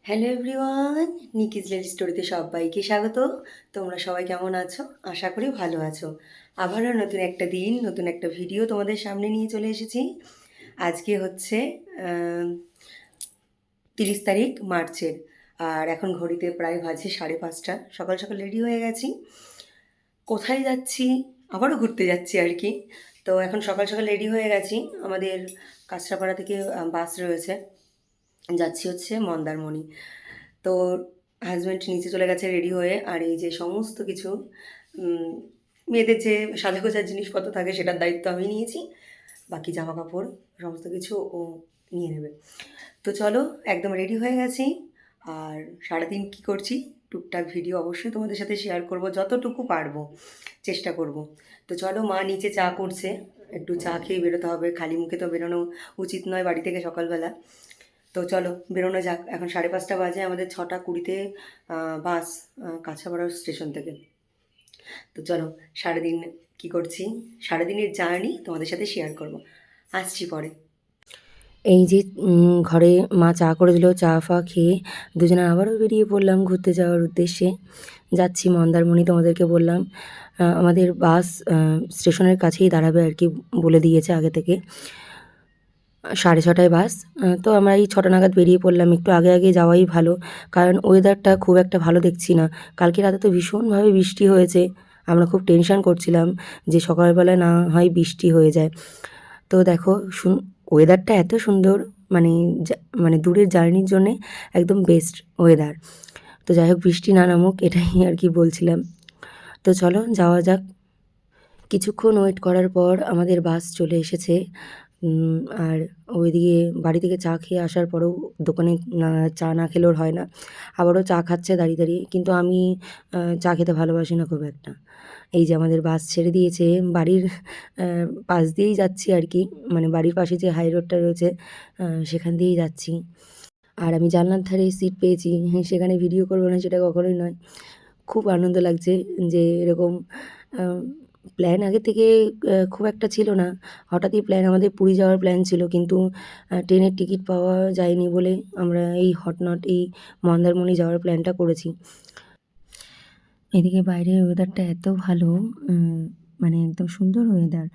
Hello everyone, নিকিজ lady স্টোরিতে সবাইকে স্বাগত। তোমরা সবাই কেমন আছো? আশা করি ভালো আছো। আবারও নতুন একটা দিন, নতুন একটা ভিডিও তোমাদের সামনে নিয়ে চলে এসেছি। আজকে হচ্ছে 30 তারিখ মার্চের, আর এখন ঘড়িতে প্রায় বাজে 5:30। সকাল সকাল রেডি হয়ে গেছি। কোথায় যাচ্ছি? আবারও ঘুরতে যাচ্ছি আর কি। তো এখন সকাল সকাল রেডি হয়ে গেছি। আমাদের কাঁচরাপাড়া থেকে বাস রয়েছে, যাচ্ছি হচ্ছে মন্দারমণি। তো হাজব্যান্ড নিচে চলে গেছে রেডি হয়ে, আর এই যে সমস্ত কিছু মেয়েদের যে সাজগোজার জিনিসপত্র থাকে সেটার দায়িত্ব আমি নিয়েছি। বাকি জামা কাপড় সমস্ত কিছু ও নিয়ে নেবে। তো চলো, একদম রেডি হয়ে গেছি। আর সারাদিন কী করছি টুকটাক ভিডিও অবশ্যই তোমাদের সাথে শেয়ার করব, যতটুকু পারবো চেষ্টা করব। তো চলো, মা নিচে চা করছে, একটু চা খেয়ে বেরোতে হবে, খালি মুখে তো বেরোনো উচিত নয় বাড়ি থেকে সকালবেলা। তো চলো বেরোনো যাক। এখন 5:30 বাজে, আমাদের 6:20-তে বাস কাঁচরাপাড়া স্টেশন থেকে। তো চলো, সারাদিন কী করছি, সারাদিনের জার্নি তোমাদের সাথে শেয়ার করব। আসছি পরে। এই যে ঘরে মা চা করে দিল, চা ফা খেয়ে দুজনে আবারও বেরিয়ে পড়লাম ঘুরতে যাওয়ার উদ্দেশ্যে। যাচ্ছি মন্দারমণি, তোমাদেরকে বললাম আমাদের বাস স্টেশনের কাছেই দাঁড়াবে আর কি, বলে দিয়েছে আগে থেকে। 6:30টায় বাস। তো আমরা এই 6টা নাগাদ বেরিয়ে পড়লাম। একটু আগে আগে যাওয়াই ভালো, কারণ ওয়েদারটা খুব একটা ভালো দেখছি না। কালকে রাতে তো ভীষণভাবে বৃষ্টি হয়েছে, আমরা খুব টেনশন করছিলাম যে সকালবেলা না হয় বৃষ্টি হয়ে যায়। তো দেখো ওয়েদারটা এত সুন্দর, মানে মানে দূরের জার্নির জন্যে একদম বেস্ট ওয়েদার। তো যাই হোক, বৃষ্টি না নামুক এটাই আর কি বলছিলাম। তো চলো যাওয়া যাক। কিছুক্ষণ ওয়েট করার পর আমাদের বাস চলে এসেছে। আর ওইদিকে বাড়ি থেকে চা খেয়ে আসার পরেও দোকানে চা না খেলে ওর হয় না, আবারও চা খাচ্ছে দাঁড়িয়ে দাঁড়িয়ে। কিন্তু আমি চা খেতে ভালোবাসি না খুব একটা। এই যে আমাদের বাস ছেড়ে দিয়েছে, বাড়ির পাশ দিয়েই যাচ্ছি আর কি, মানে বাড়ির পাশে যে হাই রোডটা রয়েছে সেখান দিয়েই যাচ্ছি। আর আমি জানলার ধারে সিট পেয়েছি, সেখানে ভিডিও করবো না সেটা কখনোই নয়। খুব আনন্দ লাগছে যে এরকম প্ল্যান আগে থেকে খুব একটা ছিল না। হঠাৎই প্ল্যান, আমাদের পুরী যাওয়ার প্ল্যান ছিল, কিন্তু ট্রেনের টিকিট পাওয়া যায়নি বলে আমরা এই হটনট এই মন্দারমণি যাওয়ার প্ল্যানটা করেছি। এদিকে বাইরের ওয়েদারটা এত ভালো, মানে একদম সুন্দর ওয়েদার,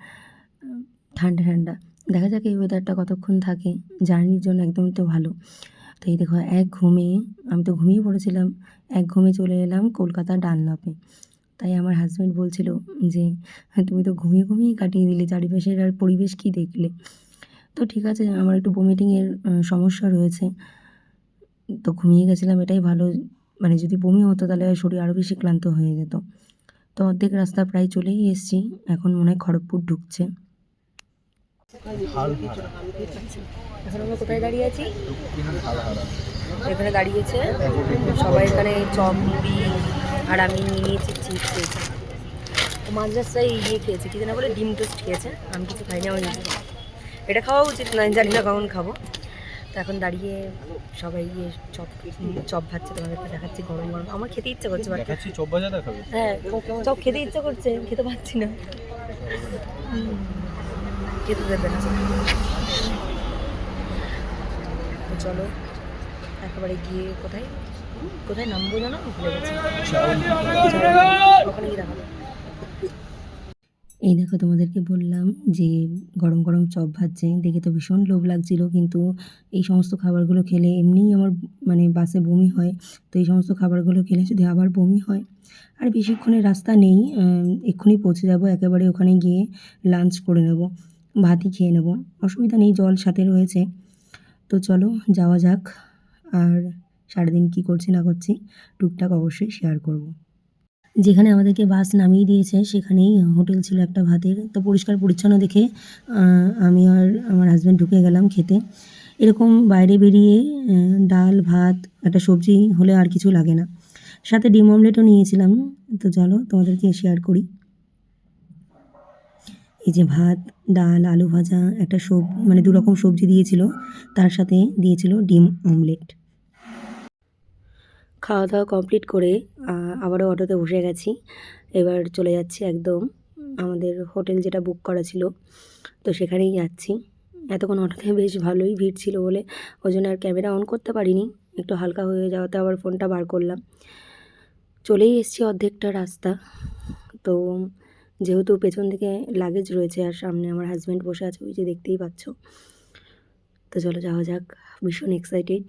ঠান্ডা ঠান্ডা। দেখা যাক এই ওয়েদারটা কতক্ষণ থাকে, জার্নির জন্য একদম তো ভালো। তো এই দেখো, এক ঘুমে আমি তো ঘুমিয়ে পড়েছিলাম, এক ঘুমে চলে এলাম কলকাতা ডানলপে। তাই আমার হাজব্যান্ড বলছিল যে তুমি তো ঘুমিয়ে ঘুমিয়েই কাটিয়ে দিলে, চারিপাশের আর পরিবেশ কী দেখলে। তো ঠিক আছে, আমার একটু বমিটিংয়ের সমস্যা রয়েছে, তো ঘুমিয়ে গেছিলাম এটাই ভালো। মানে যদি বমি হতো তাহলে শরীর আরও বেশি ক্লান্ত হয়ে যেত। তো অর্ধেক রাস্তা প্রায় চলেই এসেছি, এখন মনে হয় খড়গপুর ঢুকছে। এখন আমরা কোথায় দাঁড়িয়ে আছি? এখানে দাঁড়িয়েছে সবাই, এখানে চপ মুড়ি, আর আমি নিয়েছি চিপস খেয়েছি। মাঝ রাস্তায় ইয়ে খেয়েছে, কি যেন বলে, ডিম টোস্ট খেয়েছে। আমি কিছু খাইনি, আমার নিজে এটা খাওয়া উচিত নয়, জানি না কখন খাবো। তো এখন দাঁড়িয়ে সবাই গিয়ে চপ ভাজছে, তোমাদেরকে দেখাচ্ছি গরম গরম। আমার খেতে ইচ্ছা করছে, হ্যাঁ চপ খেতে ইচ্ছা করছে, খেতে পাচ্ছি না, খেতে দেবে না। তো চলো একেবারে গিয়ে কোথায় কোথায় নামবো জানো, ভুলে গেছি। ওখানে গিয়ে দেখাবো। এই দেখো, তোমাদেরকে বললাম যে গরম গরম চপ ভাজছে, দেখে তো ভীষণ লোভ লাগছিল, কিন্তু এই সমস্ত খাবারগুলো খেলে এমনিই আমার মানে বাসে বমি হয়। তো এই সমস্ত খাবারগুলো খেলে যদি আবার বমি হয়, আর বেশিক্ষণের রাস্তা নেই, এক্ষুনি পৌঁছে যাব, একেবারে ওখানে গিয়ে লাঞ্চ করে নেব, ভাতই খেয়ে নেব, অসুবিধা নেই, জল সাথে রয়েছে। তো চলো যাওয়া যাক। আর সারাদিন কী করছি না করছি টুকটাক অবশ্যই শেয়ার করব। যেখানে আমাদেরকে বাস নামিয়ে দিয়েছে সেখানেই হোটেল ছিল একটা ভাতের। তো পরিষ্কার পরিচ্ছন্ন দেখে আমি আর আমার হাজব্যান্ড ঢুকে গেলাম খেতে। এরকম বাইরে বেরিয়ে ডাল ভাত একটা সবজি হলে আর কিছু লাগে না, সাথে ডিম অমলেটও নিয়েছিলাম। তো চলো তোমাদেরকে শেয়ার করি। এই যে ভাত, ডাল, আলু ভাজা, একটা মানে 2 রকম সবজি দিয়েছিল, তার সাথে দিয়েছিল ডিম অমলেট। খাওয়া দাওয়া কমপ্লিট করে আবারও অটোতে বসে গেছি। এবার চলে যাচ্ছি একদম আমাদের হোটেল যেটা বুক করা ছিল, তো সেখানেই যাচ্ছি। এতক্ষণ অটোতে বেশ ভালোই ভিড় ছিল বলে ওই জন্য আর ক্যামেরা অন করতে পারিনি, একটু হালকা হয়ে যাওয়াতে আবার ফোনটা বার করলাম। চলেই এসেছি অর্ধেকটা রাস্তা। তো যেহেতু পেছন দিকে লাগেজ রয়েছে আর সামনে আমার হাজব্যান্ড বসে আছে, ওই যে দেখতেই পাচ্ছ। তো চলো যাওয়া যাক। ভীষণ এক্সাইটেড,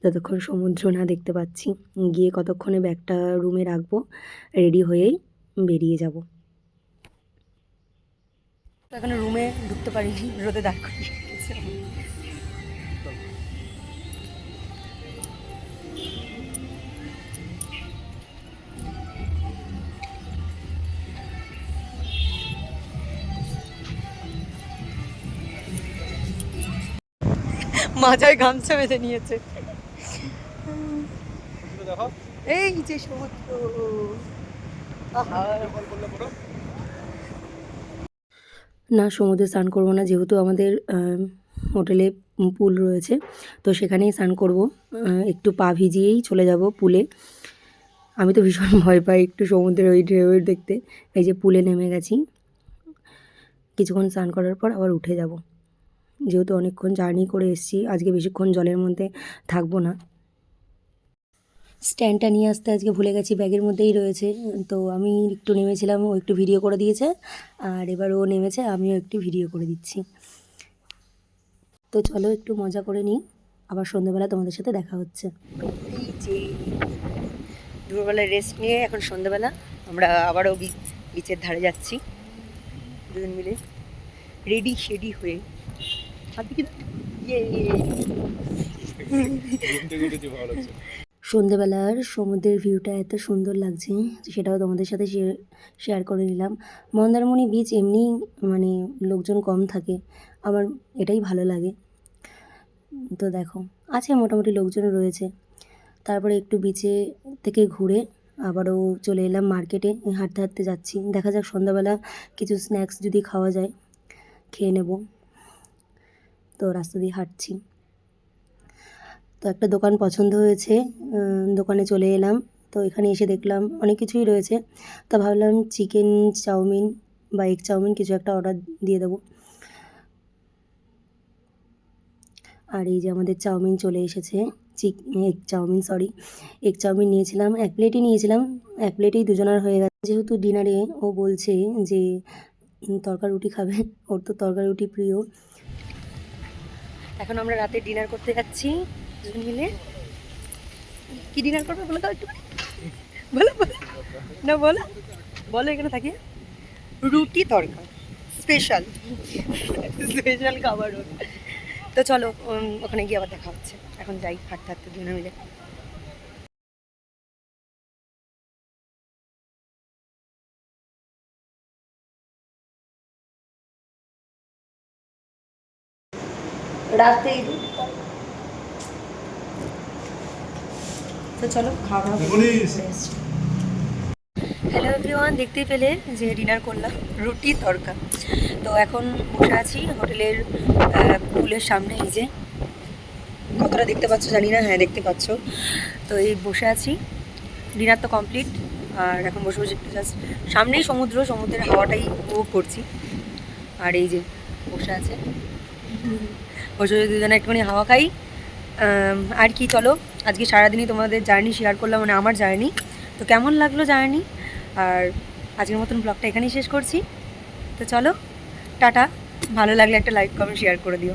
যতক্ষণ সমুদ্র না দেখতে পাচ্ছি। গিয়ে কতক্ষণে ব্যাগটা রুমে রাখবো, রেডি হয়েই বেরিয়ে যাব। তো এখনো রুমে ঢুকতে পারিনি, রোদে দাঁড় করিয়ে রেখেছে। মাথায় গামছা বেঁধে নিয়েছে। এই যে সমুদ্র, না সমুদ্রে স্নান করবো না, যেহেতু আমাদের হোটেলে পুল রয়েছে, তো সেখানেই স্নান করব। একটু পা ভিজিয়েই চলে যাব পুলে। আমি তো ভীষণ ভয় পাই একটু সমুদ্রের ওই ঢেউয়ের দেখতে। এই যে পুলে নেমে গেছি, কিছুক্ষণ স্নান করার পর আবার উঠে যাব। যেহেতু অনেকক্ষণ জার্নি করে এসেছি, আজকে বেশিক্ষণ জলের মধ্যে থাকবো না। স্ট্যান্ডটা নিয়ে আসতে আজকে ভুলে গেছি, ব্যাগের মধ্যেই রয়েছে। তো আমি একটু নেমেছিলাম, ও একটু ভিডিও করে দিয়েছে, আর এবার ও নেমেছে, আমিও একটু ভিডিও করে দিচ্ছি। তো চলো একটু মজা করে নিই, আবার সন্ধ্যেবেলা তোমাদের সাথে দেখা হচ্ছে। এই যে দুপুরবেলায় রেস্ট নিয়ে এখন সন্ধ্যেবেলা আমরা আবারও বিচের ধারে যাচ্ছি, দুজন মিলে রেডি শেডি হয়ে। সন্ধ্যেবেলার সমুদ্রের ভিউটা এত সুন্দর লাগছে, সেটাও তোমাদের সাথে শেয়ার করে নিলাম। মন্দারমণি বিচ এমনি মানে লোকজন কম থাকে, আমার এটাই ভালো লাগে। তো দেখো আছে মোটামুটি লোকজন রয়েছে। তারপরে একটু বিচে থেকে ঘুরে আবারও চলে এলাম মার্কেটে, হাঁটতে হাঁটতে যাচ্ছি। দেখা যাক সন্ধ্যাবেলা কিছু স্ন্যাক্স যদি খাওয়া যায়, খেয়ে নেব। তো রাস্তা দিয়ে হাঁটছি, তো একটা দোকান পছন্দ হয়েছে, দোকানে চলে এলাম। তো এখানে এসে দেখলাম অনেক কিছুই রয়েছে, তো ভাবলাম চিকেন চাউমিন বা এগ চাউমিন কিছু একটা অর্ডার দিয়ে দেবো। আর এই যে আমাদের চাউমিন চলে এসেছে, এগ চাউমিন, এগ চাউমিন নিয়েছিলাম, এক প্লেটই নিয়েছিলাম, এক প্লেটেই দুজনার হয়ে গেছে। যেহেতু ডিনারে ও বলছে যে তরকা রুটি খাবে, ওর তো তরকা রুটি প্রিয়। এখন আমরা রাতে ডিনার করতে যাচ্ছি দুজন মিলে। কি ডিনার করবে বলো তো একটু, বলো বলো না, বলো বলো, এখানে থাকি রুটি তরকা, স্পেশাল স্পেশাল খাবার। তো চলো ওখানে গিয়ে আবার দেখা হচ্ছে। এখন যাই হাঁটতে হাঁটতে দুজনে মিলে। রাতে তো চলো খাওয়া দাওয়া। হ্যালো এভরিওয়ান, দেখতেই পেলে যে ডিনার করলাম রুটি তরকা। তো এখন বসে আছি হোটেলের পুলের সামনে। এই যে কতটা দেখতে পাচ্ছ জানি না, হ্যাঁ দেখতে পাচ্ছ। তো এই বসে আছি, ডিনার তো কমপ্লিট, আর এখন বসে বসে একটু জাস্ট সামনেই সমুদ্রের হাওয়াটাই উপভোগ করছি। আর এই যে বসে আছে, বসে বসে দুজনে একটুখানি হাওয়া খাই। আর কি, চলো আজকে সারাদিনই তোমাদের জার্নি শেয়ার করলাম, মানে আমার জার্নি। তো কেমন লাগলো জার্নি, আর আজকের মতন ব্লগটা এখানেই শেষ করছি। তো চলো টাটা, ভালো লাগলে একটা লাইক কমেন্ট শেয়ার করে দিও।